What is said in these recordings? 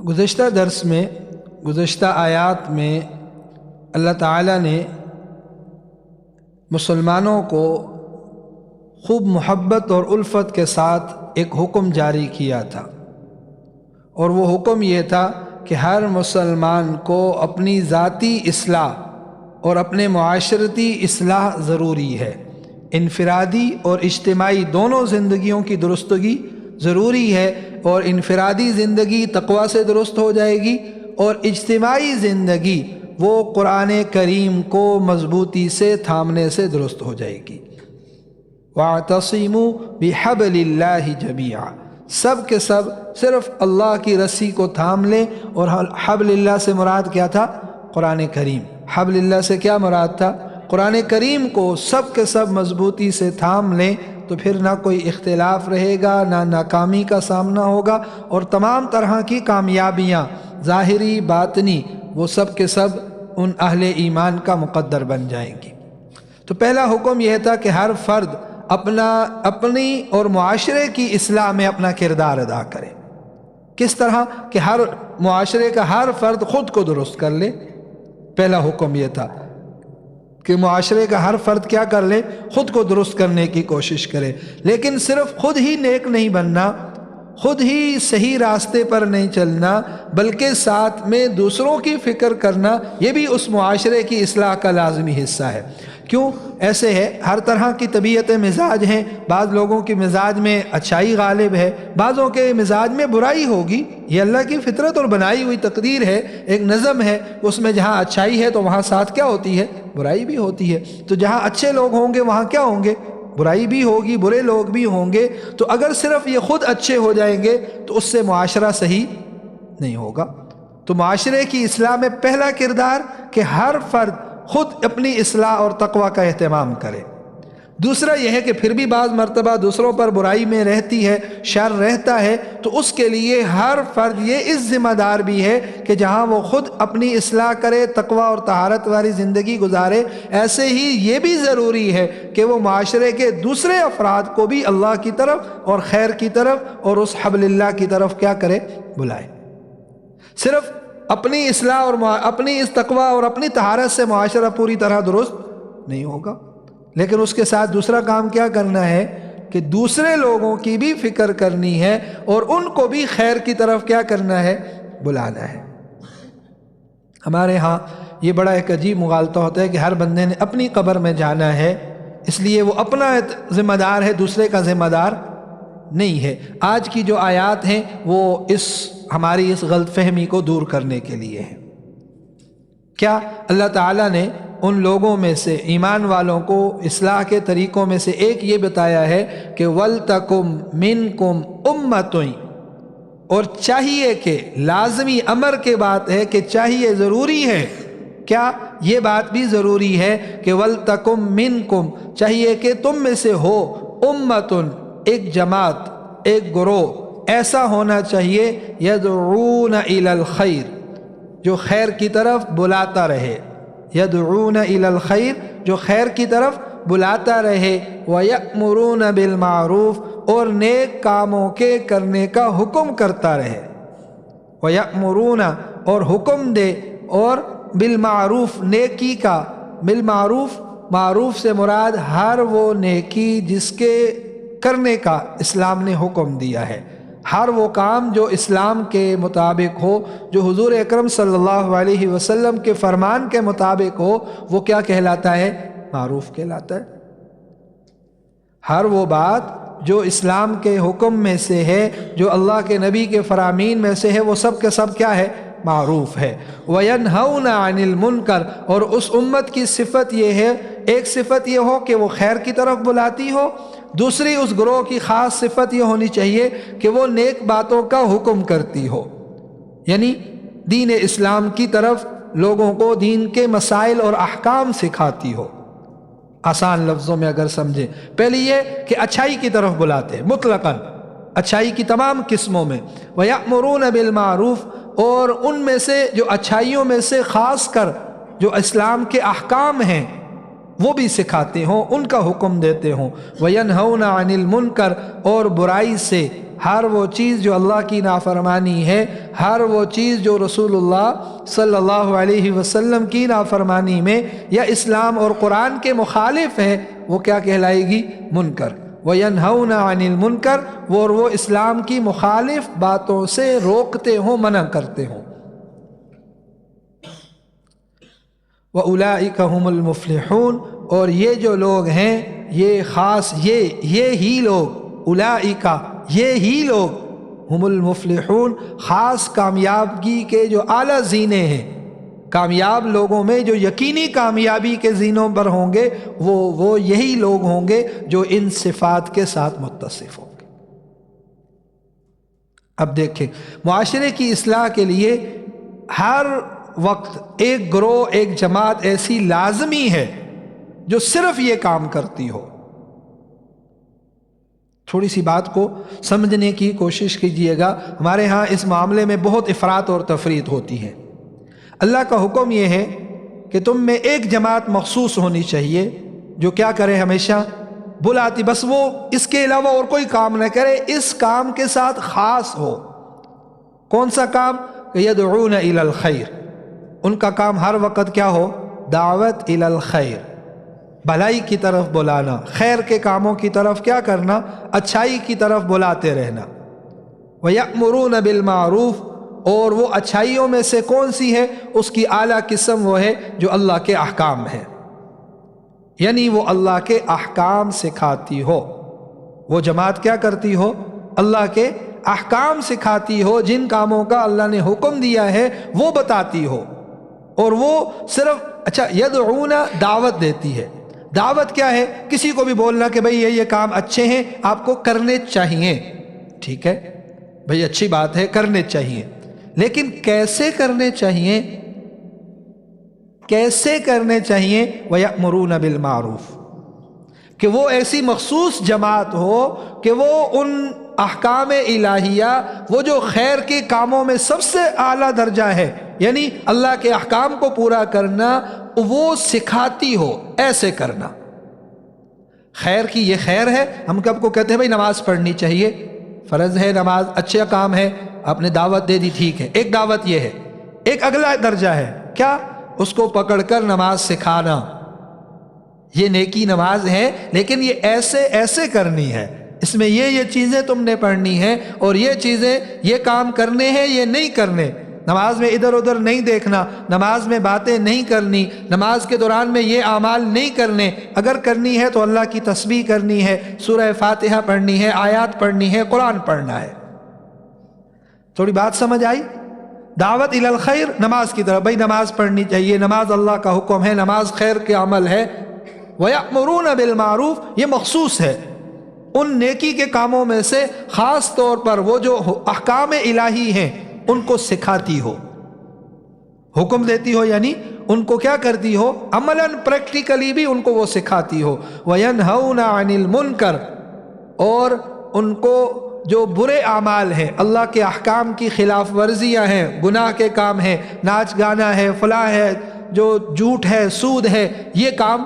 گزشتہ درس میں گزشتہ آیات میں اللہ تعالیٰ نے مسلمانوں کو خوب محبت اور الفت کے ساتھ ایک حکم جاری کیا تھا، اور وہ حکم یہ تھا کہ ہر مسلمان کو اپنی ذاتی اصلاح اور اپنے معاشرتی اصلاح ضروری ہے۔ انفرادی اور اجتماعی دونوں زندگیوں کی درستگی ضروری ہے، اور انفرادی زندگی تقویٰ سے درست ہو جائے گی، اور اجتماعی زندگی وہ قرآن کریم کو مضبوطی سے تھامنے سے درست ہو جائے گی۔ وَاعْتَصِمُوا بِحَبْلِ اللَّهِ جَمِيعًا، سب کے سب صرف اللہ کی رسی کو تھام لیں۔ اور حبل اللہ سے مراد کیا تھا؟ قرآن کریم۔ حبل اللہ سے کیا مراد تھا؟ قرآن کریم کو سب کے سب مضبوطی سے تھام لیں، تو پھر نہ کوئی اختلاف رہے گا، نہ ناکامی کا سامنا ہوگا، اور تمام طرح کی کامیابیاں ظاہری باطنی وہ سب کے سب ان اہل ایمان کا مقدر بن جائیں گی۔ تو پہلا حکم یہ تھا کہ ہر فرد اپنی اور معاشرے کی اصلاح میں اپنا کردار ادا کرے۔ کس طرح کہ ہر معاشرے کا ہر فرد خود کو درست کر لے۔ پہلا حکم یہ تھا کہ معاشرے کا ہر فرد کیا کر لے؟ خود کو درست کرنے کی کوشش کرے۔ لیکن صرف خود ہی نیک نہیں بننا، خود ہی صحیح راستے پر نہیں چلنا، بلکہ ساتھ میں دوسروں کی فکر کرنا، یہ بھی اس معاشرے کی اصلاح کا لازمی حصہ ہے۔ کیوں ایسے ہے؟ ہر طرح کی طبیعت مزاج ہیں، بعض لوگوں کی مزاج میں اچھائی غالب ہے، بعضوں کے مزاج میں برائی ہوگی، یہ اللہ کی فطرت اور بنائی ہوئی تقدیر ہے، ایک نظم ہے، اس میں جہاں اچھائی ہے تو وہاں ساتھ کیا ہوتی ہے؟ برائی بھی ہوتی ہے۔ تو جہاں اچھے لوگ ہوں گے وہاں کیا ہوں گے؟ برائی بھی ہوگی، برے لوگ بھی ہوں گے۔ تو اگر صرف یہ خود اچھے ہو جائیں گے تو اس سے معاشرہ صحیح نہیں ہوگا۔ تو معاشرے کی اصلاح میں پہلا کردار کہ ہر فرد خود اپنی اصلاح اور تقویٰ کا اہتمام کرے۔ دوسرا یہ ہے کہ پھر بھی بعض مرتبہ دوسروں پر برائی میں رہتی ہے، شر رہتا ہے، تو اس کے لیے ہر فرد یہ اس ذمہ دار بھی ہے کہ جہاں وہ خود اپنی اصلاح کرے، تقویٰ اور طہارت والی زندگی گزارے، ایسے ہی یہ بھی ضروری ہے کہ وہ معاشرے کے دوسرے افراد کو بھی اللہ کی طرف اور خیر کی طرف اور اس حبل اللہ کی طرف کیا کرے؟ بلائے۔ صرف اپنی اصلاح اور اپنی اس تقویٰ اور اپنی طہارت سے معاشرہ پوری طرح درست نہیں ہوگا، لیکن اس کے ساتھ دوسرا کام کیا کرنا ہے کہ دوسرے لوگوں کی بھی فکر کرنی ہے اور ان کو بھی خیر کی طرف کیا کرنا ہے؟ بلانا ہے۔ ہمارے ہاں یہ بڑا ایک عجیب مغالطہ ہوتا ہے کہ ہر بندے نے اپنی قبر میں جانا ہے، اس لیے وہ اپنا ذمہ دار ہے، دوسرے کا ذمہ دار نہیں ہے۔ آج کی جو آیات ہیں وہ ہماری اس غلط فہمی کو دور کرنے کے لیے ہیں۔ کیا اللہ تعالیٰ نے ان لوگوں میں سے ایمان والوں کو اصلاح کے طریقوں میں سے ایک یہ بتایا ہے کہ وَلْتَكُمْ مِنْكُمْ أُمَّةٌ، اور چاہیے کہ لازمی امر کے بات ہے کہ چاہیے ضروری ہے، کیا یہ بات بھی ضروری ہے کہ وَلْتَكُمْ مِنْكُمْ، چاہیے کہ تم میں سے ہو، أُمَّةٌ، ایک جماعت، ایک گروہ ایسا ہونا چاہیے، یدعون الی الخیر، جو خیر کی طرف بلاتا رہے، یدعون الی الخیر، جو خیر کی طرف بلاتا رہے، ویأمرون بالمعروف، اور نیک کاموں کے کرنے کا حکم کرتا رہے، ویأمرون، اور حکم دے، اور بالمعروف، نیکی کا، بالمعروف، معروف سے مراد ہر وہ نیکی جس کے کرنے کا اسلام نے حکم دیا ہے، ہر وہ کام جو اسلام کے مطابق ہو، جو حضور اکرم صلی اللہ علیہ وسلم کے فرمان کے مطابق ہو، وہ کیا کہلاتا ہے؟ معروف کہلاتا ہے۔ ہر وہ بات جو اسلام کے حکم میں سے ہے، جو اللہ کے نبی کے فرامین میں سے ہے، وہ سب کے سب کیا ہے؟ معروف ہے۔ وَيَنْهَوْنَ عَنِ الْمُنْكَرِ، اور اس امت کی صفت یہ ہے، ایک صفت یہ ہو کہ وہ خیر کی طرف بلاتی ہو، دوسری اس گروہ کی خاص صفت یہ ہونی چاہیے کہ وہ نیک باتوں کا حکم کرتی ہو، یعنی دین اسلام کی طرف لوگوں کو دین کے مسائل اور احکام سکھاتی ہو۔ آسان لفظوں میں اگر سمجھیں، پہلی یہ کہ اچھائی کی طرف بلاتے، مطلقاً اچھائی کی تمام قسموں میں، وَيَأْمُرُونَ بِالْمَعْرُوفِ، اور ان میں سے جو اچھائیوں میں سے خاص کر جو اسلام کے احکام ہیں وہ بھی سکھاتے ہوں، ان کا حکم دیتے ہوں، وَيَنْهَوْنَ عَنِ الْمُنْكَرِ، اور برائی سے ہر وہ چیز جو اللہ کی نافرمانی ہے، ہر وہ چیز جو رسول اللہ صلی اللہ علیہ وسلم کی نافرمانی میں یا اسلام اور قرآن کے مخالف ہے، وہ کیا کہلائے گی؟ منکر۔ وَيَنْهَوْنَ عَنِ الْمُنْكَرِ، وہ اسلام کی مخالف باتوں سے روکتے ہوں، منع کرتے ہوں۔ وَأُولَئِكَ هُمُ الْمُفْلِحُونَ، اور یہ جو لوگ ہیں، یہ خاص یہ ہی لوگ، اولئک یہ ہی لوگ، ہم المفلحون خاص کامیابی کے جو اعلیٰ زینے ہیں، کامیاب لوگوں میں جو یقینی کامیابی کے زینوں پر ہوں گے وہ یہی لوگ ہوں گے جو ان صفات کے ساتھ متصف ہوں گے۔ اب دیکھیں، معاشرے کی اصلاح کے لیے ہر وقت ایک گروہ، ایک جماعت ایسی لازمی ہے جو صرف یہ کام کرتی ہو۔ تھوڑی سی بات کو سمجھنے کی کوشش کیجئے گا۔ ہمارے ہاں اس معاملے میں بہت افراط اور تفریط ہوتی ہے۔ اللہ کا حکم یہ ہے کہ تم میں ایک جماعت مخصوص ہونی چاہیے جو کیا کرے؟ ہمیشہ بلاتی، بس وہ اس کے علاوہ اور کوئی کام نہ کرے، اس کام کے ساتھ خاص ہو۔ کون سا کام؟ کہ یدعون الی الخیر، ان کا کام ہر وقت کیا ہو؟ دعوت الی الخیر، بھلائی کی طرف بلانا، خیر کے کاموں کی طرف کیا کرنا؟ اچھائی کی طرف بلاتے رہنا۔ وَيَأْمُرُونَ بِالْمَعْرُوفِ، اور وہ اچھائیوں میں سے کون سی ہے؟ اس کی اعلیٰ قسم وہ ہے جو اللہ کے احکام ہے، یعنی وہ اللہ کے احکام سکھاتی ہو۔ وہ جماعت کیا کرتی ہو؟ اللہ کے احکام سکھاتی ہو، جن کاموں کا اللہ نے حکم دیا ہے وہ بتاتی ہو، اور وہ صرف یدعون دعوت دیتی ہے۔ دعوت کیا ہے؟ کسی کو بھی بولنا کہ بھئی یہ کام اچھے ہیں، آپ کو کرنے چاہیے، ٹھیک ہے بھئی، اچھی بات ہے، کرنے چاہیے، لیکن کیسے کرنے چاہیے؟ کیسے کرنے چاہیے؟ وَيَأْمُرُونَ بِالْمَعْرُوفِ، کہ وہ ایسی مخصوص جماعت ہو کہ وہ ان احکام الہیہ، وہ جو خیر کے کاموں میں سب سے اعلیٰ درجہ ہے، یعنی اللہ کے احکام کو پورا کرنا، وہ سکھاتی ہو، ایسے کرنا۔ خیر کی یہ خیر ہے، ہم کب کو کہتے ہیں بھئی نماز پڑھنی چاہیے، فرض ہے نماز، اچھا کام ہے، آپ نے دعوت دے دی، ٹھیک ہے، ایک دعوت یہ ہے۔ ایک اگلا درجہ ہے کیا؟ اس کو پکڑ کر نماز سکھانا، یہ نیکی نماز ہے، لیکن یہ ایسے کرنی ہے، اس میں یہ چیزیں تم نے پڑھنی ہے، اور یہ چیزیں، یہ کام کرنے ہیں، یہ نہیں کرنے۔ نماز میں ادھر ادھر نہیں دیکھنا، نماز میں باتیں نہیں کرنی، نماز کے دوران میں یہ اعمال نہیں کرنے، اگر کرنی ہے تو اللہ کی تسبیح کرنی ہے، سورہ فاتحہ پڑھنی ہے، آیات پڑھنی ہے، قرآن پڑھنا ہے۔ تھوڑی بات سمجھ آئی؟ دعوت الی الخیر، نماز کی طرف، بھئی نماز پڑھنی چاہیے، نماز اللہ کا حکم ہے، نماز خیر کے عمل ہے۔ وَيَأْمُرُونَ بِالْمَعْرُوفِ، یہ مخصوص ہے ان نیکی کے کاموں میں سے، خاص طور پر وہ جو احکام الہی ہیں ان کو سکھاتی ہو، حکم دیتی ہو، یعنی ان کو کیا کرتی ہو؟ عملاً پریکٹیکلی بھی ان کو وہ سکھاتی ہو۔ وَيَنْهَوْنَ عَنِ الْمُنْكَرِ، اور ان کو جو برے اعمال ہیں، اللہ کے احکام کی خلاف ورزیاں ہیں، گناہ کے کام ہیں، ناچ گانا ہے، فلاں ہے، جو جھوٹ ہے، سود ہے، یہ کام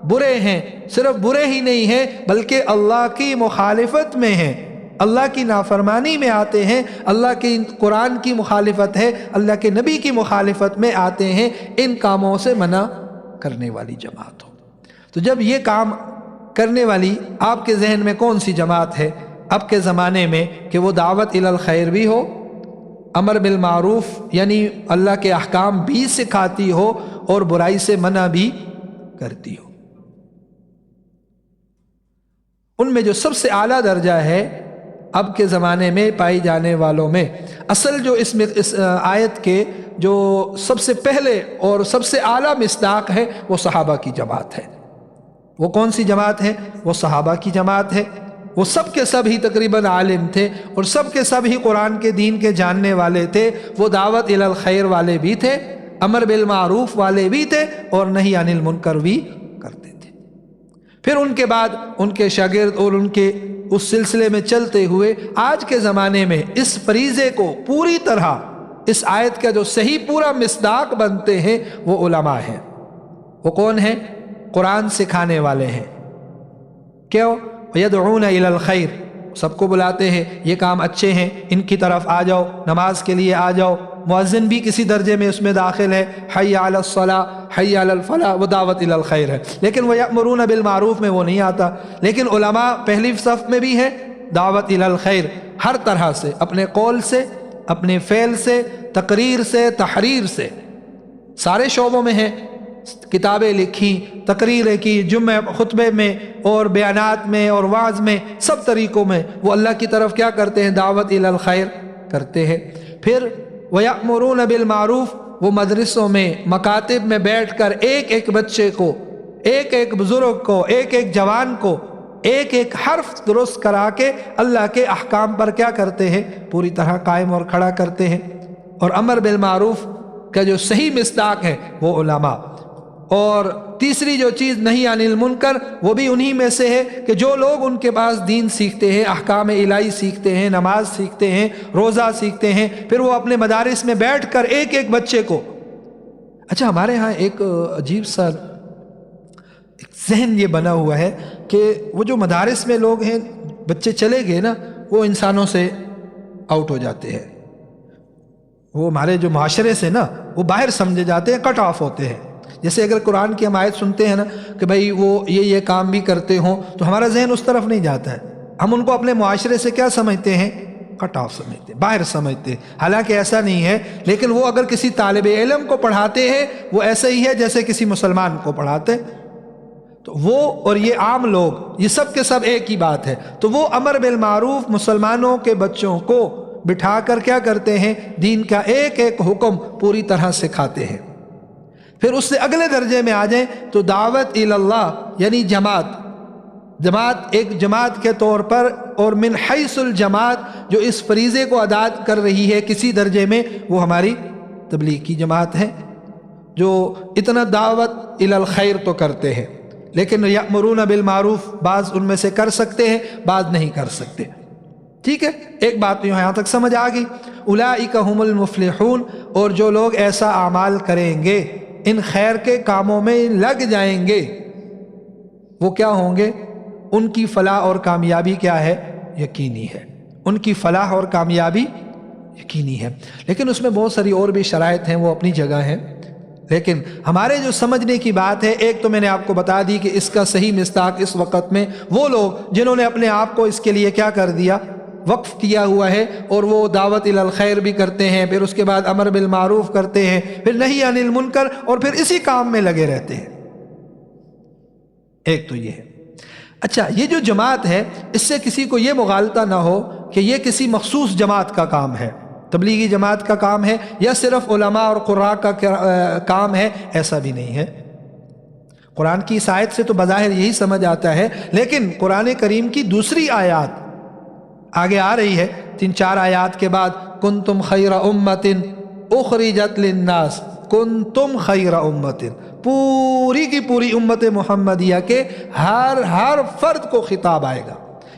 برے ہیں، صرف برے ہی نہیں ہیں بلکہ اللہ کی مخالفت میں ہیں، اللہ کی نافرمانی میں آتے ہیں، اللہ کے قرآن کی مخالفت ہے، اللہ کے نبی کی مخالفت میں آتے ہیں، ان کاموں سے منع کرنے والی جماعت ہو۔ تو جب یہ کام کرنے والی آپ کے ذہن میں کون سی جماعت ہے اب کے زمانے میں؟ کہ وہ دعوت الی الخیر بھی ہو، امر بالمعروف یعنی اللہ کے احکام بھی سکھاتی ہو، اور برائی سے منع بھی کرتی ہو۔ ان میں جو سب سے اعلیٰ درجہ ہے اب کے زمانے میں پائی جانے والوں میں، اصل جو اس آیت کے جو سب سے پہلے اور سب سے اعلیٰ مصداق ہے وہ صحابہ کی جماعت ہے۔ وہ کون سی جماعت ہے؟ وہ صحابہ کی جماعت ہے۔ وہ سب کے سب ہی تقریباً عالم تھے، اور سب کے سب ہی قرآن کے دین کے جاننے والے تھے، وہ دعوت الی الخیر والے بھی تھے، امر بالمعروف والے بھی تھے، اور نہی عن المنکر بھی کرتے تھے۔ پھر ان کے بعد ان کے شاگرد اور ان کے اس سلسلے میں چلتے ہوئے آج کے زمانے میں اس فریضے کو پوری طرح، اس آیت کا جو صحیح پورا مصداق بنتے ہیں وہ علماء ہیں۔ وہ کون ہیں؟ قرآن سکھانے والے ہیں۔ کیوں؟ یدعون الی الخیر، سب کو بلاتے ہیں، یہ کام اچھے ہیں، ان کی طرف آ جاؤ، نماز کے لیے آ جاؤ۔ مؤذن بھی کسی درجے میں اس میں داخل ہے، حی علی الصلاۃ حی علی الفلاح، وہ دعوت الی الخیر ہے، لیکن وہ یأمرون بالمعروف میں وہ نہیں آتا۔ لیکن علماء پہلی صف میں بھی ہے، دعوت الی الخیر ہر طرح سے، اپنے قول سے، اپنے فعل سے، تقریر سے، تحریر سے، سارے شعبوں میں ہے۔ کتابیں لکھی، تقریریں کی، جمعہ خطبے میں اور بیانات میں اور وعظ میں، سب طریقوں میں وہ اللہ کی طرف کیا کرتے ہیں؟ دعوت الی الخیر کرتے ہیں۔ پھر وَيَأْمُرُونَ بِالْمَعْرُوفِ، وہ مدرسوں میں، مکاتب میں بیٹھ کر ایک ایک بچے کو، ایک ایک بزرگ کو، ایک ایک جوان کو ایک ایک حرف درست کرا کے اللہ کے احکام پر کیا کرتے ہیں؟ پوری طرح قائم اور کھڑا کرتے ہیں۔ اور امر بالمعروف کا جو صحیح مصداق ہے وہ علماء۔ اور تیسری جو چیز نہیں عن المنکر، وہ بھی انہی میں سے ہے کہ جو لوگ ان کے پاس دین سیکھتے ہیں، احکام الہی سیکھتے ہیں، نماز سیکھتے ہیں، روزہ سیکھتے ہیں، پھر وہ اپنے مدارس میں بیٹھ کر ایک ایک بچے کو۔ اچھا، ہمارے ہاں ایک عجیب سا ایک ذہن یہ بنا ہوا ہے کہ وہ جو مدارس میں لوگ ہیں، بچے چلے گئے نا، وہ انسانوں سے آؤٹ ہو جاتے ہیں، وہ ہمارے جو معاشرے سے نا وہ باہر سمجھے جاتے ہیں، کٹ آف ہوتے ہیں۔ جیسے اگر قرآن کی ہم آیت سنتے ہیں نا کہ بھائی وہ یہ کام بھی کرتے ہوں، تو ہمارا ذہن اس طرف نہیں جاتا ہے، ہم ان کو اپنے معاشرے سے کیا سمجھتے ہیں؟ کٹ آف سمجھتے ہیں، باہر سمجھتے ہیں، حالانکہ ایسا نہیں ہے۔ لیکن وہ اگر کسی طالب علم کو پڑھاتے ہیں، وہ ایسا ہی ہے جیسے کسی مسلمان کو پڑھاتے۔ تو وہ اور یہ عام لوگ، یہ سب کے سب ایک ہی بات ہے۔ تو وہ امر بالمعروف مسلمانوں کے بچوں کو بٹھا کر کیا کرتے ہیں؟ دین کا ایک ایک حکم پوری طرح سکھاتے ہیں۔ پھر اس سے اگلے درجے میں آ جائیں تو دعوت الی اللہ، یعنی جماعت ایک جماعت کے طور پر، اور من حیث الجماعت جو اس فریضے کو ادا کر رہی ہے کسی درجے میں، وہ ہماری تبلیغ کی جماعت ہے، جو اتنا دعوت الی الخیر تو کرتے ہیں، لیکن یأمرون بالمعروف بعض ان میں سے کر سکتے ہیں، بعض نہیں کر سکتے۔ ٹھیک ہے، ایک بات یہاں تک سمجھ آ گئی۔ اولئک هم المفلحون، اور جو لوگ ایسا اعمال کریں گے، ان خیر کے کاموں میں لگ جائیں گے، وہ کیا ہوں گے؟ ان کی فلاح اور کامیابی کیا ہے؟ یقینی ہے، ان کی فلاح اور کامیابی یقینی ہے۔ لیکن اس میں بہت ساری اور بھی شرائط ہیں، وہ اپنی جگہ ہیں، لیکن ہمارے جو سمجھنے کی بات ہے، ایک تو میں نے آپ کو بتا دی کہ اس کا صحیح مصداق اس وقت میں وہ لوگ جنہوں نے اپنے آپ کو اس کے لیے کیا کر دیا؟ وقف کیا ہوا ہے، اور وہ دعوت الی الخیر بھی کرتے ہیں، پھر اس کے بعد امر بالمعروف کرتے ہیں، پھر نہی عن المنکر، اور پھر اسی کام میں لگے رہتے ہیں۔ ایک تو یہ ہے۔ اچھا، یہ جو جماعت ہے، اس سے کسی کو یہ مغالطہ نہ ہو کہ یہ کسی مخصوص جماعت کا کام ہے، تبلیغی جماعت کا کام ہے، یا صرف علماء اور قراء کا کام ہے، ایسا بھی نہیں ہے۔ قرآن کی اس آیت سے تو بظاہر یہی سمجھ آتا ہے، لیکن قرآن کریم کی دوسری آیات آگے آ رہی ہے، 3-4 آیات کے بعد، کنتم خیر امت اخرجت للناس، کنتم خیر امت، پوری کی پوری امت محمدیہ کے ہر فرد کو خطاب آئے گا۔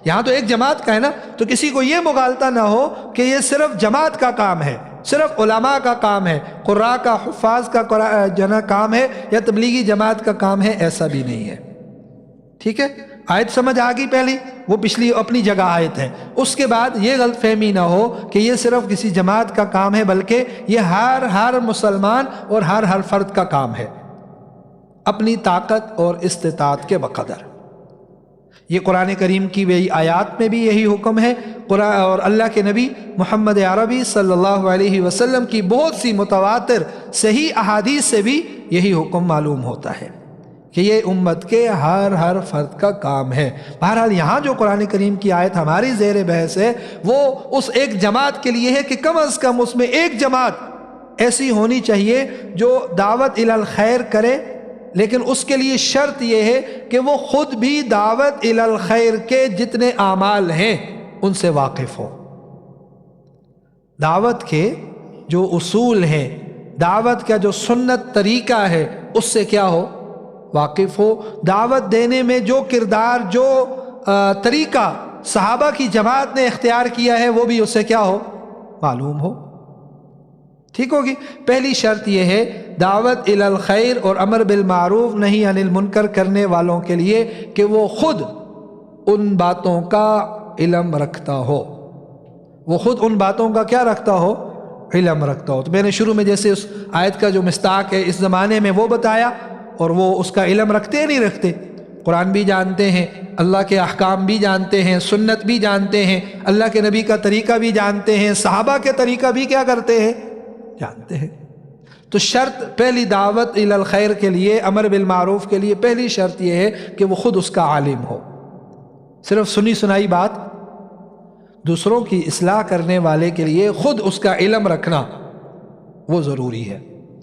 یہاں تو ایک جماعت کا ہے نا، تو کسی کو یہ مغالطہ نہ ہو کہ یہ صرف جماعت کا کام ہے، صرف علماء کا کام ہے، قراء کا، حفاظ کا کام ہے، یا تبلیغی جماعت کا کام ہے، ایسا بھی نہیں ہے۔ ٹھیک ہے، آیت سمجھ آ گئی پہلی، وہ پچھلی اپنی جگہ آیت ہے۔ اس کے بعد یہ غلط فہمی نہ ہو کہ یہ صرف کسی جماعت کا کام ہے، بلکہ یہ ہر مسلمان اور ہر فرد کا کام ہے، اپنی طاقت اور استطاعت کے بقدر۔ یہ قرآن کریم کی وہی آیات میں بھی یہی حکم ہے، اور اللہ کے نبی محمد عربی صلی اللہ علیہ وسلم کی بہت سی متواتر صحیح احادیث سے بھی یہی حکم معلوم ہوتا ہے کہ یہ امت کے ہر فرد کا کام ہے۔ بہرحال یہاں جو قرآن کریم کی آیت ہماری زیر بحث ہے، وہ اس ایک جماعت کے لیے ہے کہ کم از کم اس میں ایک جماعت ایسی ہونی چاہیے جو دعوت الی الخیر کرے، لیکن اس کے لیے شرط یہ ہے کہ وہ خود بھی دعوت الی الخیر کے جتنے اعمال ہیں ان سے واقف ہو، دعوت کے جو اصول ہیں، دعوت کا جو سنت طریقہ ہے، اس سے کیا ہو؟ واقف ہو۔ دعوت دینے میں جو کردار، جو طریقہ صحابہ کی جماعت نے اختیار کیا ہے، وہ بھی اس سے کیا ہو؟ معلوم ہو۔ ٹھیک ہوگی؟ پہلی شرط یہ ہے دعوت الی الخیر اور امر بالمعروف نہی عن المنکر کرنے والوں کے لیے کہ وہ خود ان باتوں کا علم رکھتا ہو، وہ خود ان باتوں کا کیا رکھتا ہو؟ علم رکھتا ہو۔ تو میں نے شروع میں جیسے اس آیت کا جو مصداق ہے اس زمانے میں وہ بتایا، اور وہ اس کا علم رکھتے نہیں رکھتے، قرآن بھی جانتے ہیں، اللہ کے احکام بھی جانتے ہیں، سنت بھی جانتے ہیں، اللہ کے نبی کا طریقہ بھی جانتے ہیں، صحابہ کے طریقہ بھی کیا کرتے ہیں؟ جانتے ہیں۔ تو شرط پہلی دعوت الی الخیر کے لیے، امر بالمعروف کے لیے پہلی شرط یہ ہے کہ وہ خود اس کا عالم ہو۔ صرف سنی سنائی بات، دوسروں کی اصلاح کرنے والے کے لیے خود اس کا علم رکھنا وہ ضروری ہے۔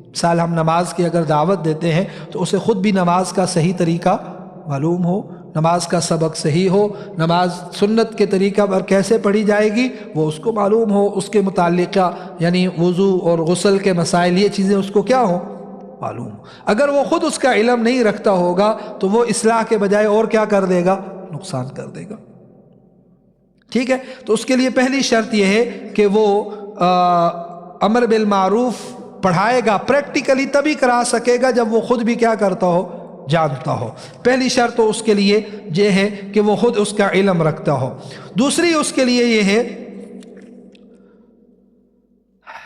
مثال ہم نماز کی اگر دعوت دیتے ہیں تو اسے خود بھی نماز کا صحیح طریقہ معلوم ہو، نماز کا سبق صحیح ہو، نماز سنت کے طریقہ پر کیسے پڑھی جائے گی وہ اس کو معلوم ہو، اس کے متعلقہ یعنی وضو اور غسل کے مسائل یہ چیزیں اس کو کیا ہوں؟ معلوم ہو۔ اگر وہ خود اس کا علم نہیں رکھتا ہوگا تو وہ اصلاح کے بجائے اور کیا کر دے گا؟ نقصان کر دے گا۔ ٹھیک ہے، تو اس کے لیے پہلی شرط یہ ہے کہ وہ امر بالمعروف پڑھائے گا، پریکٹیکلی تبھی کرا سکے گا جب وہ خود بھی کیا کرتا ہو؟ جانتا ہو۔ پہلی شرط تو اس کے لیے یہ ہے کہ وہ خود اس کا علم رکھتا ہو۔ دوسری اس کے لیے یہ ہے،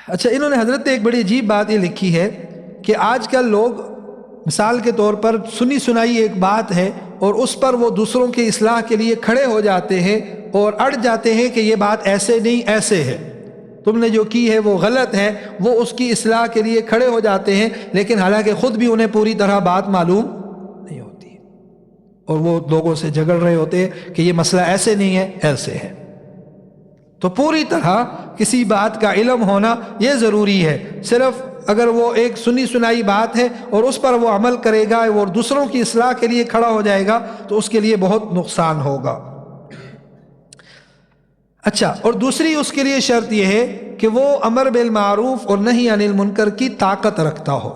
اچھا انہوں نے حضرت نے ایک بڑی عجیب بات یہ لکھی ہے کہ آج کل لوگ مثال کے طور پر سنی سنائی ایک بات ہے اور اس پر وہ دوسروں کی اصلاح کے لیے کھڑے ہو جاتے ہیں اور اڑ جاتے ہیں کہ یہ بات ایسے نہیں ایسے ہے، تم نے جو کی ہے وہ غلط ہے، وہ اس کی اصلاح کے لیے کھڑے ہو جاتے ہیں، لیکن حالانکہ خود بھی انہیں پوری طرح بات معلوم نہیں ہوتی اور وہ لوگوں سے جھگڑ رہے ہوتے ہیں کہ یہ مسئلہ ایسے نہیں ہے ایسے ہے۔ تو پوری طرح کسی بات کا علم ہونا یہ ضروری ہے۔ صرف اگر وہ ایک سنی سنائی بات ہے اور اس پر وہ عمل کرے گا اور دوسروں کی اصلاح کے لیے کھڑا ہو جائے گا تو اس کے لیے بہت نقصان ہوگا۔ اچھا، اور دوسری اس کے لیے شرط یہ ہے کہ وہ امر بالمعروف اور نہی عن المنکر کی طاقت رکھتا ہو۔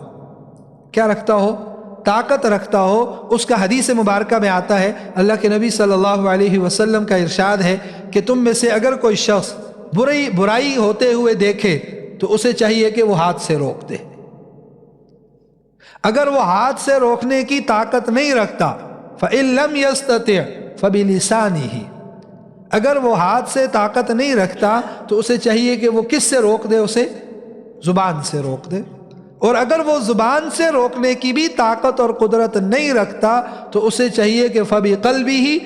کیا رکھتا ہو؟ طاقت رکھتا ہو۔ اس کا حدیث مبارکہ میں آتا ہے، اللہ کے نبی صلی اللہ علیہ وسلم کا ارشاد ہے کہ تم میں سے اگر کوئی شخص برائی ہوتے ہوئے دیکھے تو اسے چاہیے کہ وہ ہاتھ سے روک دے۔ اگر وہ ہاتھ سے روکنے کی طاقت نہیں رکھتا فَإِن لَمْ يَسْتَطِعْ فَبِلِسَانِهِ، اگر وہ ہاتھ سے طاقت نہیں رکھتا تو اسے چاہیے کہ وہ کس سے روک دے؟ اسے زبان سے روک دے۔ اور اگر وہ زبان سے روکنے کی بھی طاقت اور قدرت نہیں رکھتا تو اسے چاہیے کہ فَبِقَلْبِهِ،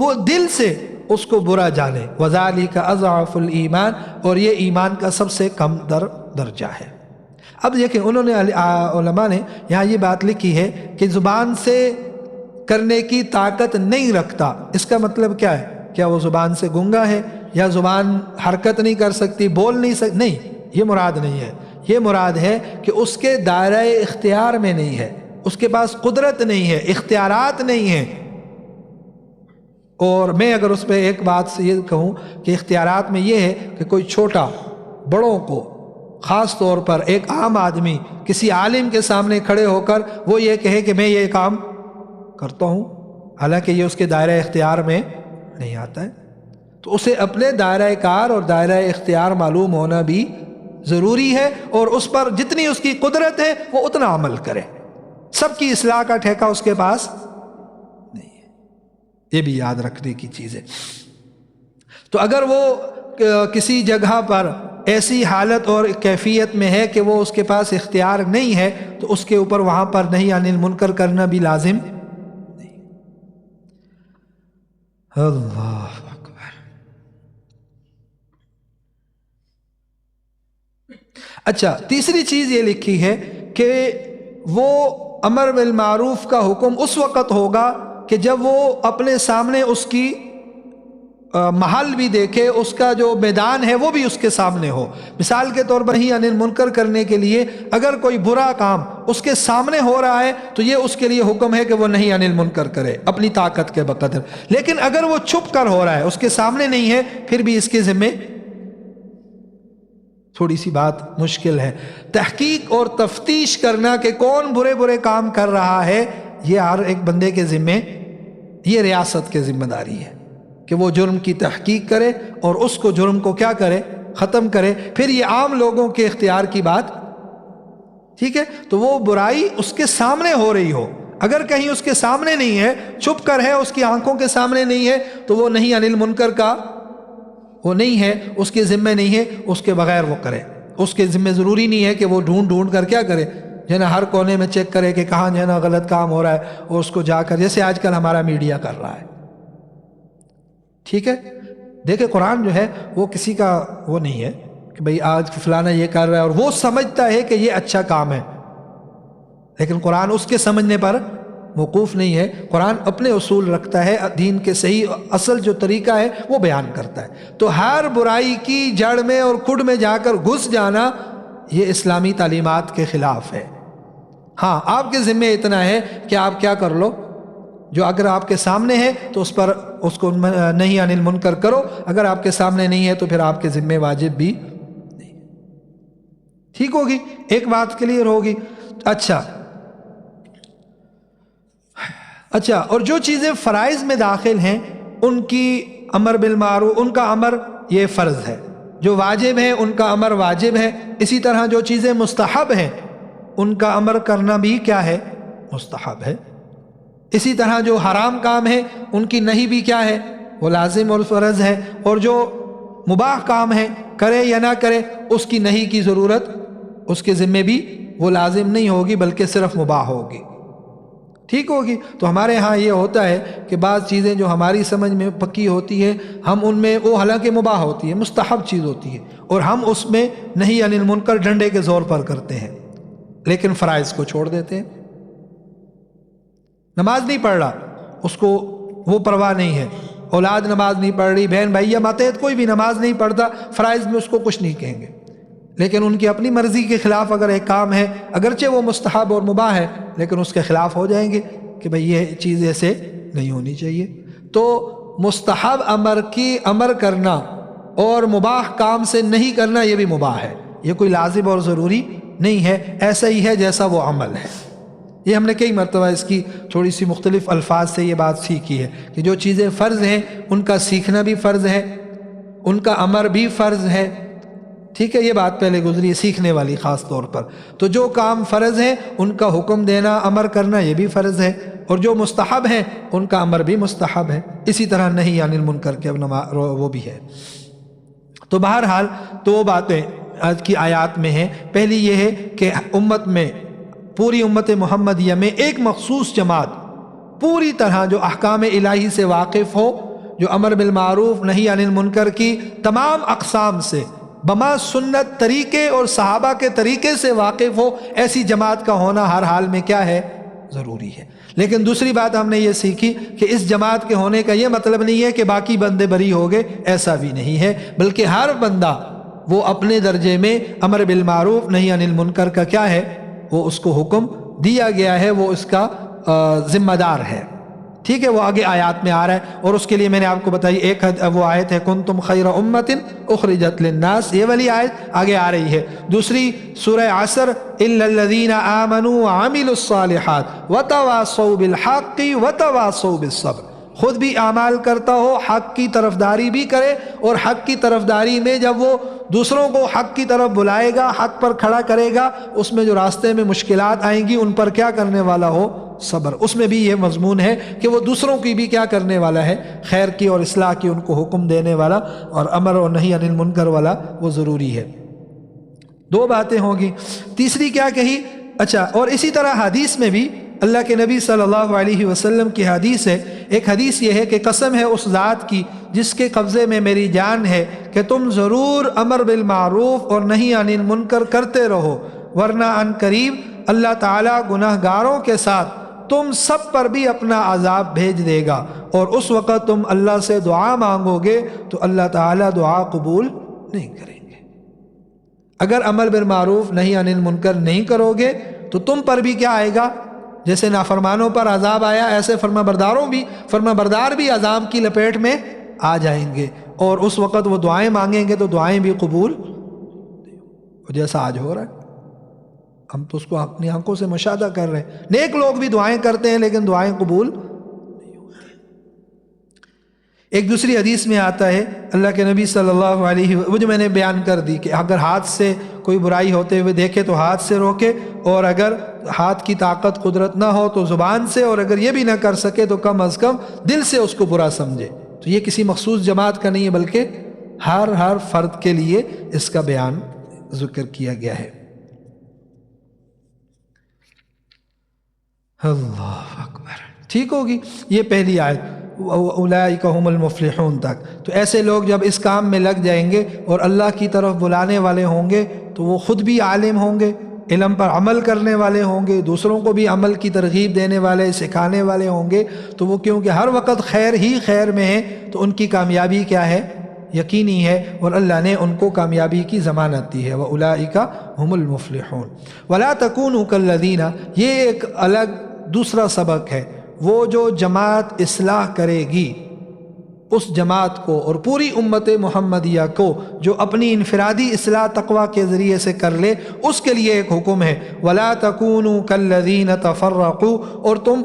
وہ دل سے اس کو برا جانے۔ وَذَلِكَ أَضْعَفُ الْإِيمَانِ، اور یہ ایمان کا سب سے کم درجہ ہے۔ اب دیکھیں انہوں نے علماء نے یہاں یہ بات لکھی ہے کہ زبان سے کرنے کی طاقت نہیں رکھتا، اس کا مطلب کیا ہے؟ کیا وہ زبان سے گنگا ہے یا زبان حرکت نہیں کر سکتی، بول نہیں سکتی؟ نہیں، یہ مراد نہیں ہے۔ یہ مراد ہے کہ اس کے دائرہ اختیار میں نہیں ہے، اس کے پاس قدرت نہیں ہے، اختیارات نہیں ہیں۔ اور میں اگر اس پہ ایک بات سے یہ کہوں کہ اختیارات میں یہ ہے کہ کوئی چھوٹا بڑوں کو، خاص طور پر ایک عام آدمی کسی عالم کے سامنے کھڑے ہو کر وہ یہ کہے کہ میں یہ کام کرتا ہوں، حالانکہ یہ اس کے دائرہ اختیار میں نہیں آتا ہے، تو اسے اپنے دائرہ کار اور دائرہ اختیار معلوم ہونا بھی ضروری ہے، اور اس پر جتنی اس کی قدرت ہے وہ اتنا عمل کرے۔ سب کی اصلاح کا ٹھیکہ اس کے پاس نہیں ہے، یہ بھی یاد رکھنے کی چیز ہے۔ تو اگر وہ کسی جگہ پر ایسی حالت اور کیفیت میں ہے کہ وہ اس کے پاس اختیار نہیں ہے تو اس کے اوپر وہاں پر نہی عن المنکر کرنا بھی لازم نہیں۔ اللہ اکبر۔ اچھا، تیسری چیز یہ لکھی ہے کہ وہ امر بالمعروف کا حکم اس وقت ہوگا کہ جب وہ اپنے سامنے اس کی محل بھی دیکھے، اس کا جو میدان ہے وہ بھی اس کے سامنے ہو۔ مثال کے طور پر نہی عن المنکر کرنے کے لیے اگر کوئی برا کام اس کے سامنے ہو رہا ہے تو یہ اس کے لیے حکم ہے کہ وہ نہی عن المنکر کرے اپنی طاقت کے بقدر، لیکن اگر وہ چھپ کر ہو رہا ہے، اس کے سامنے نہیں ہے، پھر بھی اس کے ذمے تھوڑی سی بات مشکل ہے۔ تحقیق اور تفتیش کرنا کہ کون برے برے کام کر رہا ہے، یہ ہر ایک بندے کے ذمے، یہ ریاست کے ذمہ داری ہے کہ وہ جرم کی تحقیق کرے اور اس کو جرم کو کیا کرے؟ ختم کرے۔ پھر یہ عام لوگوں کے اختیار کی بات، ٹھیک ہے؟ تو وہ برائی اس کے سامنے ہو رہی ہو، اگر کہیں اس کے سامنے نہیں ہے، چھپ کر ہے، اس کی آنکھوں کے سامنے نہیں ہے، تو وہ نہی عن المنکر کا وہ نہیں ہے، اس کے ذمہ نہیں ہے، اس کے بغیر وہ کرے۔ اس کے ذمہ ضروری نہیں ہے کہ وہ ڈھونڈ ڈھونڈ کر کیا کرے، جو ہے نا ہر کونے میں چیک کرے کہ کہاں جو ہے نا غلط کام ہو رہا ہے، اور اس کو جا کر، جیسے آج کل ہمارا میڈیا کر رہا ہے۔ ٹھیک ہے، دیکھیں قرآن جو ہے وہ کسی کا وہ نہیں ہے کہ بھئی آج فلانا یہ کر رہا ہے اور وہ سمجھتا ہے کہ یہ اچھا کام ہے، لیکن قرآن اس کے سمجھنے پر موقوف نہیں ہے۔ قرآن اپنے اصول رکھتا ہے، دین کے صحیح اصل جو طریقہ ہے وہ بیان کرتا ہے۔ تو ہر برائی کی جڑ میں اور کھڈ میں جا کر گھس جانا یہ اسلامی تعلیمات کے خلاف ہے۔ ہاں، آپ کے ذمہ اتنا ہے کہ آپ کیا کر لو، جو اگر آپ کے سامنے ہے تو اس پر اس کو نہی عن المنکر کرو، اگر آپ کے سامنے نہیں ہے تو پھر آپ کے ذمہ واجب بھی نہیں۔ ٹھیک ہوگی، ایک بات کلیئر ہوگی۔ اچھا، اور جو چیزیں فرائض میں داخل ہیں ان کی امر بالمعروف، ان کا امر یہ فرض ہے، جو واجب ہے ان کا امر واجب ہے۔ اسی طرح جو چیزیں مستحب ہیں ان کا امر کرنا بھی کیا ہے، مستحب ہے۔ اسی طرح جو حرام کام ہے ان کی نہی بھی کیا ہے، وہ لازم اور فرض ہے۔ اور جو مباح کام ہے کرے یا نہ کرے اس کی نہی کی ضرورت اس کے ذمے بھی وہ لازم نہیں ہوگی بلکہ صرف مباح ہوگی۔ ٹھیک ہوگی۔ تو ہمارے ہاں یہ ہوتا ہے کہ بعض چیزیں جو ہماری سمجھ میں پکی ہوتی ہے، ہم ان میں، وہ حالانکہ مباح ہوتی ہے، مستحب چیز ہوتی ہے، اور ہم اس میں نہی عن المنکر ڈنڈے کے زور پر کرتے ہیں، لیکن فرائض کو چھوڑ دیتے ہیں۔ نماز نہیں پڑھ رہا، اس کو وہ پرواہ نہیں ہے، اولاد نماز نہیں پڑھ رہی، بہن بھائی یا ماتحت کوئی بھی نماز نہیں پڑھتا، فرائض میں اس کو کچھ نہیں کہیں گے، لیکن ان کی اپنی مرضی کے خلاف اگر ایک کام ہے، اگرچہ وہ مستحب اور مباح ہے، لیکن اس کے خلاف ہو جائیں گے کہ بھئی یہ چیز ایسے نہیں ہونی چاہیے۔ تو مستحب امر کرنا اور مباح کام سے نہیں کرنا یہ بھی مباح ہے، یہ کوئی لازم اور ضروری نہیں ہے، ایسا ہی ہے جیسا وہ عمل ہے۔ یہ ہم نے کئی مرتبہ اس کی تھوڑی سی مختلف الفاظ سے یہ بات سیکھی ہے کہ جو چیزیں فرض ہیں ان کا سیکھنا بھی فرض ہے، ان کا امر بھی فرض ہے۔ ٹھیک ہے، یہ بات پہلے گزری ہے، سیکھنے والی خاص طور پر۔ تو جو کام فرض ہیں ان کا حکم دینا، امر کرنا یہ بھی فرض ہے، اور جو مستحب ہیں ان کا امر بھی مستحب ہے۔ اسی طرح نہی عن المنکر کے وہ بھی ہے۔ تو بہرحال تو وہ باتیں آج کی آیات میں ہیں۔ پہلی یہ ہے کہ امت میں، پوری امت محمدیہ میں ایک مخصوص جماعت پوری طرح جو احکام الہی سے واقف ہو، جو امر بالمعروف نہی عن المنکر کی تمام اقسام سے بما سنت طریقے اور صحابہ کے طریقے سے واقف ہو، ایسی جماعت کا ہونا ہر حال میں کیا ہے، ضروری ہے۔ لیکن دوسری بات ہم نے یہ سیکھی کہ اس جماعت کے ہونے کا یہ مطلب نہیں ہے کہ باقی بندے بری ہو گئے، ایسا بھی نہیں ہے، بلکہ ہر بندہ وہ اپنے درجے میں امر بالمعروف نہی عن المنکر کا کیا ہے، وہ اس کو حکم دیا گیا ہے، وہ اس کا ذمہ دار ہے۔ ٹھیک ہے، وہ آگے آیات میں آ رہا ہے، اور اس کے لیے میں نے آپ کو بتائی ایک وہ آیت ہے کنتم خیر امت اخرجت للناس، یہ والی آیت آگے آ رہی ہے۔ دوسری سورہ عصر الا الذین آمنوا وعملوا الصالحات وتواصوا بالحق وتواصوا بالصبر، خود بھی اعمال کرتا ہو، حق کی طرفداری بھی کرے، اور حق کی طرفداری میں جب وہ دوسروں کو حق کی طرف بلائے گا، حق پر کھڑا کرے گا، اس میں جو راستے میں مشکلات آئیں گی ان پر کیا کرنے والا ہو، صبر۔ اس میں بھی یہ مضمون ہے کہ وہ دوسروں کی بھی کیا کرنے والا ہے، خیر کی اور اصلاح کی، ان کو حکم دینے والا، اور امر اور نہی عن المنکر والا وہ ضروری ہے۔ دو باتیں ہوں گی۔ تیسری کیا کہی؟ اچھا، اور اسی طرح حدیث میں بھی اللہ کے نبی صلی اللہ علیہ وسلم کی حدیث ہے، ایک حدیث یہ ہے کہ قسم ہے اس ذات کی جس کے قبضے میں میری جان ہے کہ تم ضرور امر بالمعروف اور نہی عن المنکر کرتے رہو، ورنہ عن قریب اللہ تعالیٰ گناہ گاروں کے ساتھ تم سب پر بھی اپنا عذاب بھیج دے گا، اور اس وقت تم اللہ سے دعا مانگو گے تو اللہ تعالیٰ دعا قبول نہیں کریں گے۔ اگر امر بالمعروف نہی عن المنکر نہیں کرو گے تو تم پر بھی کیا آئے گا، جیسے نافرمانوں پر عذاب آیا ایسے فرما بردار بھی عذاب کی لپیٹ میں آ جائیں گے، اور اس وقت وہ دعائیں مانگیں گے تو دعائیں بھی قبول، جیسا آج ہو رہا ہے، ہم تو اس کو اپنی آنکھوں سے مشاہدہ کر رہے ہیں، نیک لوگ بھی دعائیں کرتے ہیں لیکن دعائیں قبول نہیں ہوتی۔ ایک دوسری حدیث میں آتا ہے اللہ کے نبی صلی اللہ علیہ وسلم، وہ جو میں نے بیان کر دی کہ اگر ہاتھ سے کوئی برائی ہوتے ہوئے دیکھے تو ہاتھ سے روکے، اور اگر ہاتھ کی طاقت قدرت نہ ہو تو زبان سے، اور اگر یہ بھی نہ کر سکے تو کم از کم دل سے اس کو برا سمجھے۔ تو یہ کسی مخصوص جماعت کا نہیں ہے، بلکہ ہر فرد کے لیے اس کا بیان ذکر کیا گیا ہے۔ اللہ اکبر، ٹھیک ہوگی؟ یہ پہلی آیت اولئک هم المفلحون تک۔ تو ایسے لوگ جب اس کام میں لگ جائیں گے اور اللہ کی طرف بلانے والے ہوں گے تو وہ خود بھی عالم ہوں گے، علم پر عمل کرنے والے ہوں گے، دوسروں کو بھی عمل کی ترغیب دینے والے، سکھانے والے ہوں گے، تو وہ کیونکہ ہر وقت خیر ہی خیر میں ہیں تو ان کی کامیابی کیا ہے؟ یقینی ہے، اور اللہ نے ان کو کامیابی کی ضمانت دی ہے۔ وَأُولَٰئِكَ هُمُ الْمُفْلِحُونَ وَلَا تَكُونُوا كَالَّذِينَ، یہ ایک الگ دوسرا سبق ہے۔ وہ جو جماعت اصلاح کرے گی اس جماعت کو اور پوری امت محمدیہ کو جو اپنی انفرادی اصلاح تقوی کے ذریعے سے کر لے، اس کے لیے ایک حکم ہے، وَلَا تَكُونُوا كَالَّذِينَ تَفَرَّقُوا، اور تم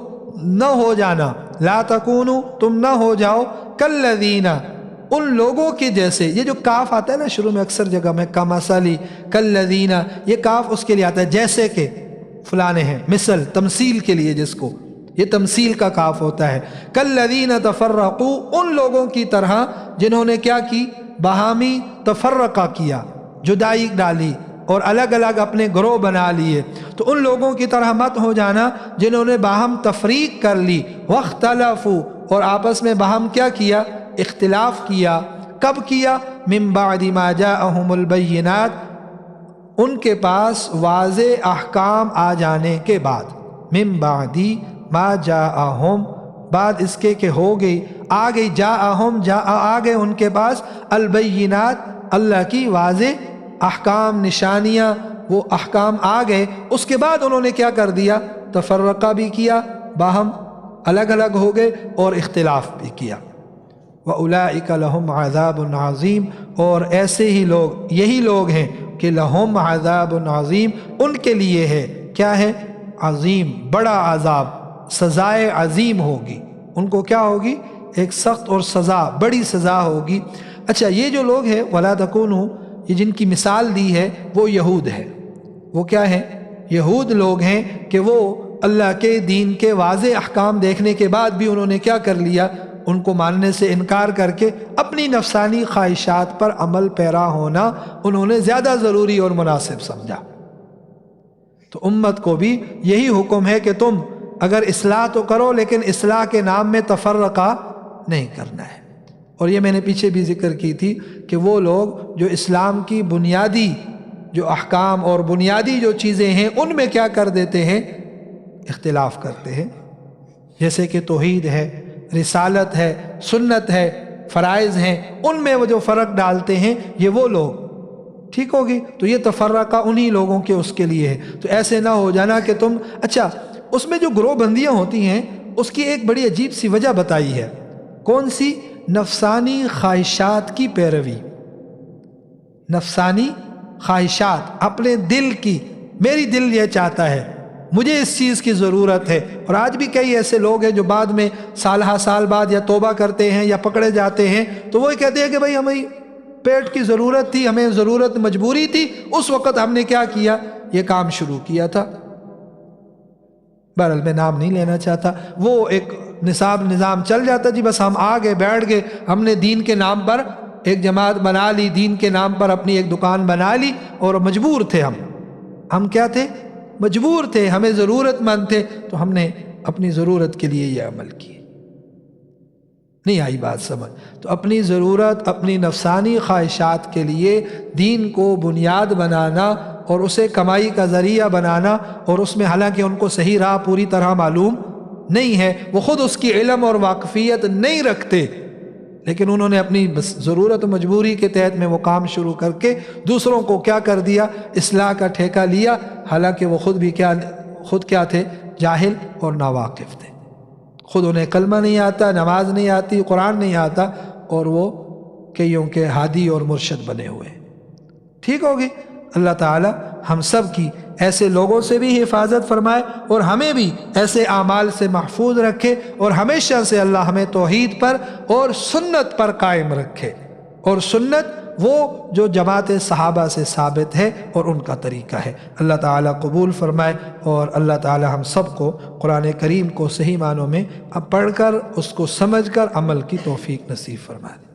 نہ ہو جانا، لا تکونوا، تم نہ ہو جاؤ، کالذین، ان لوگوں کے جیسے۔ یہ جو کاف آتا ہے نا شروع میں اکثر جگہ میں، کمثلی، کالذین، یہ کاف اس کے لیے آتا ہے جیسے کہ فلانے ہیں، مثل، تمثیل کے لیے جس کو، یہ تمثیل کا کاف ہوتا ہے۔ کالذین تفرقوا، ان لوگوں کی طرح جنہوں نے کیا کی؟ باہمی تفرقہ کیا، جدائی ڈالی اور الگ الگ اپنے گروہ بنا لیے۔ تو ان لوگوں کی طرح مت ہو جانا جنہوں نے باہم تفریق کر لی، واختلفوا، اور آپس میں باہم کیا کیا؟ اختلاف کیا۔ کب کیا؟ من بعد ما جاءہم البینات، ان کے پاس واضح احکام آ جانے کے بعد، من بعد ما جاءہم، بعد اس کے کہ ہو گئی، آ گئی، جاءہم، آ گئے ان کے پاس، البینات، اللہ کی واضح احکام، نشانیاں، وہ احکام آ گئے، اس کے بعد انہوں نے کیا کر دیا؟ تفرقہ بھی کیا، باہم الگ الگ ہو گئے اور اختلاف بھی کیا۔ وَأُولَئِكَ لَهُمْ عَذَابٌ عَظِيمٌ، اور ایسے ہی لوگ، یہی لوگ ہیں کہ لَهُمْ عَذَابٌ عَظِيمٌ، ان کے لیے ہے، کیا ہے؟ عظیم، بڑا عذاب، سزائے عظیم ہوگی، ان کو کیا ہوگی؟ ایک سخت اور سزا، بڑی سزا ہوگی۔ اچھا، یہ جو لوگ ہیں وَلَا تَكُونُوا، یہ جن کی مثال دی ہے وہ یہود ہے۔ وہ کیا ہیں؟ یہود لوگ ہیں کہ وہ اللہ کے دین کے واضح احکام دیکھنے کے بعد بھی انہوں نے کیا کر لیا؟ ان کو ماننے سے انکار کر کے اپنی نفسانی خواہشات پر عمل پیرا ہونا انہوں نے زیادہ ضروری اور مناسب سمجھا۔ تو امت کو بھی یہی حکم ہے کہ تم اگر اصلاح تو کرو لیکن اصلاح کے نام میں تفرقہ نہیں کرنا ہے۔ اور یہ میں نے پیچھے بھی ذکر کی تھی کہ وہ لوگ جو اسلام کی بنیادی جو احکام اور بنیادی جو چیزیں ہیں ان میں کیا کر دیتے ہیں؟ اختلاف کرتے ہیں، جیسے کہ توحید ہے، رسالت ہے، سنت ہے، فرائض ہیں، ان میں وہ جو فرق ڈالتے ہیں یہ وہ لوگ، ٹھیک ہوگی؟ تو یہ تفرقہ انہی لوگوں کے اس کے لیے ہے۔ تو ایسے نہ ہو جانا کہ تم، اچھا اس میں جو گروہ بندیاں ہوتی ہیں اس کی ایک بڑی عجیب سی وجہ بتائی ہے۔ کون سی؟ نفسانی خواہشات کی پیروی، نفسانی خواہشات، اپنے دل کی، میری دل یہ چاہتا ہے، مجھے اس چیز کی ضرورت ہے۔ اور آج بھی کئی ایسے لوگ ہیں جو بعد میں سالہ سال بعد یا توبہ کرتے ہیں یا پکڑے جاتے ہیں تو وہ کہتے ہیں کہ بھائی ہمیں پیٹ کی ضرورت تھی، ہمیں ضرورت مجبوری تھی، اس وقت ہم نے کیا کیا؟ یہ کام شروع کیا تھا۔ بہرحال میں نام نہیں لینا چاہتا، وہ ایک نظام چل جاتا، جی بس ہم آ گئے، بیٹھ گئے، ہم نے دین کے نام پر ایک جماعت بنا لی، دین کے نام پر اپنی ایک دکان بنا لی، اور مجبور تھے ہم کیا تھے؟ مجبور تھے، ہمیں ضرورت مند تھے، تو ہم نے اپنی ضرورت کے لیے یہ عمل کیے۔ نہیں آئی بات سمجھ؟ تو اپنی ضرورت، اپنی نفسانی خواہشات کے لیے دین کو بنیاد بنانا اور اسے کمائی کا ذریعہ بنانا، اور اس میں حالانکہ ان کو صحیح راہ پوری طرح معلوم نہیں ہے، وہ خود اس کی علم اور واقفیت نہیں رکھتے، لیکن انہوں نے اپنی ضرورت و مجبوری کے تحت میں وہ کام شروع کر کے دوسروں کو کیا کر دیا؟ اصلاح کا ٹھیکہ لیا، حالانکہ وہ خود کیا تھے؟ جاہل اور ناواقف تھے۔ خود انہیں کلمہ نہیں آتا، نماز نہیں آتی، قرآن نہیں آتا، اور وہ کئیوں کے ہادی اور مرشد بنے ہوئے۔ ٹھیک ہوگی؟ اللہ تعالی ہم سب کی ایسے لوگوں سے بھی حفاظت فرمائے اور ہمیں بھی ایسے اعمال سے محفوظ رکھے، اور ہمیشہ سے اللہ ہمیں توحید پر اور سنت پر قائم رکھے۔ اور سنت وہ جو جماعت صحابہ سے ثابت ہے اور ان کا طریقہ ہے۔ اللہ تعالیٰ قبول فرمائے، اور اللہ تعالیٰ ہم سب کو قرآن کریم کو صحیح معنوں میں پڑھ کر اس کو سمجھ کر عمل کی توفیق نصیب فرمائے۔